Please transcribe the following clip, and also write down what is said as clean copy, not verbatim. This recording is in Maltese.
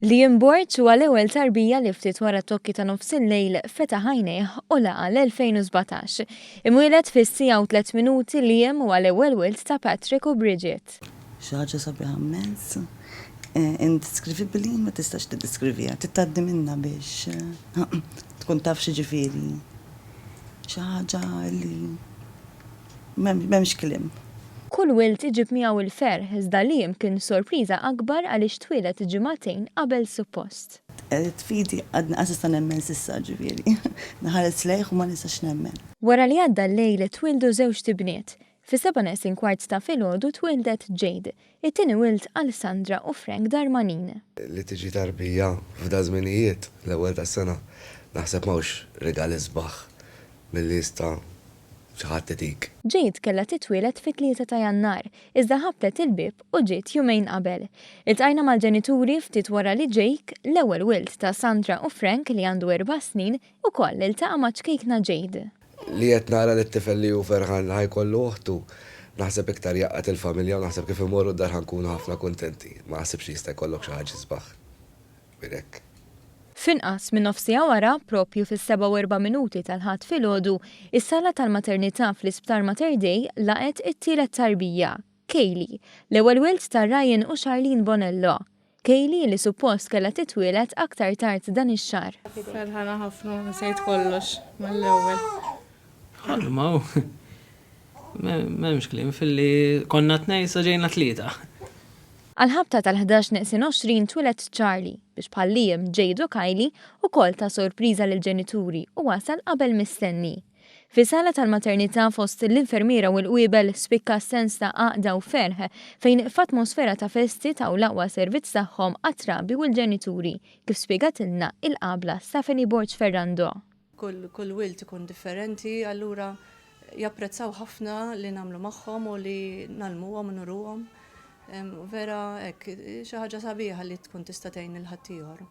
Liam Borch huwa l-ewwel tarbija li ftit wara t-tokki ta' nofs il-lejl fetaħ għajnejh u laqa l-2017. Imwieled fis-sija u 3 minuti Liam huwa l-ewwel wild ta' Patrick u Bridget. Xi ħaġa sabiħa immens. Indescrivibili ma tistax tiddeskrivija, titgħaddi minnha biex tkun taf xi ġifieri. Xi ħaġa li m'hemmx kliem. Kull wild iġib miegħu il-ferħ iżda Liam kien sorpriża akbar għaliex twieled ġimagħtejn qabel suppost. Tfidi għadna qasista nemmen s'issa ġifieri. Naħares lejh u ma nistax nemmen. Wara li għadda l-lejl twildu żewġ tibniet. Fi 7:15 ta' filgħodu twildet Jade, it-tieni wild Alessandra u Frank Darmanin. Li tiġi tarbija f'da żminijiet l-ewwel tas-sena naħseb m'hawnx regal isbaħ milli jista' xi ħadd itik. Jade kellha titwieled fit-3 ta' Jannar, iżda ħabbet il-bib u ġiet jumejn qabel. Iltqajna mal-ġenituri ftit wara li Jake, l-ewwel wild ta' Sandra u Frank li għandu 4 snin, ukoll iltaqa' ma' ċkejkna Jade. Li qed nara li t-tifel li hu ferħan ħajkollu uħtu, naħseb iktar jaqqat il-familja u naħseb kif imorru d-dar ħankunu ħafna kuntenti. Ma naħsibx jista' jkollok xi ħaġa isbaħ. Birek. Finqas minn nofsija wara, propju fis-7 minuti tal-ħadd filgħodu, is-sala tal-maternità fl-Isptar Mater Dei laqet it-tielet tarbija, Kaylee, l-ewwel wild ta' Ryan u Charlene Bonello. Kaylee li suppost kellha titwieled aktar tard dan ix-xahar. Ferħana ħafna nsejt kollox mal-ewwel. Ħalmaw. M'hemmx kliem fil-li konna 2 sa ġejna 3. Għal-ħabta tal-11-20 twilet Charlie biex bħal Liam, Jade u Kylie ukoll ta' sorpriża lill-ġenituri u wasal qabel mistenni. Fi sala tal-maternità fost l-infermiera u l-qiebel spikka sens ta' għaqda u ferħ fejn f'atmosfera ta' festi ta' u laqwa servizz tagħhom għat-trabi u l-ġenituri kif spjegatilna il-qabla Stephanie Borch Ferrando. Kull wild ikun differenti, allura japprezzaw ħafna li nagħmlu magħhom u li nagħlmuhom u nuruhom. Vera hekk xi ħaġa sabiħa li tkun tista' tgħin il-ħadd ieħor.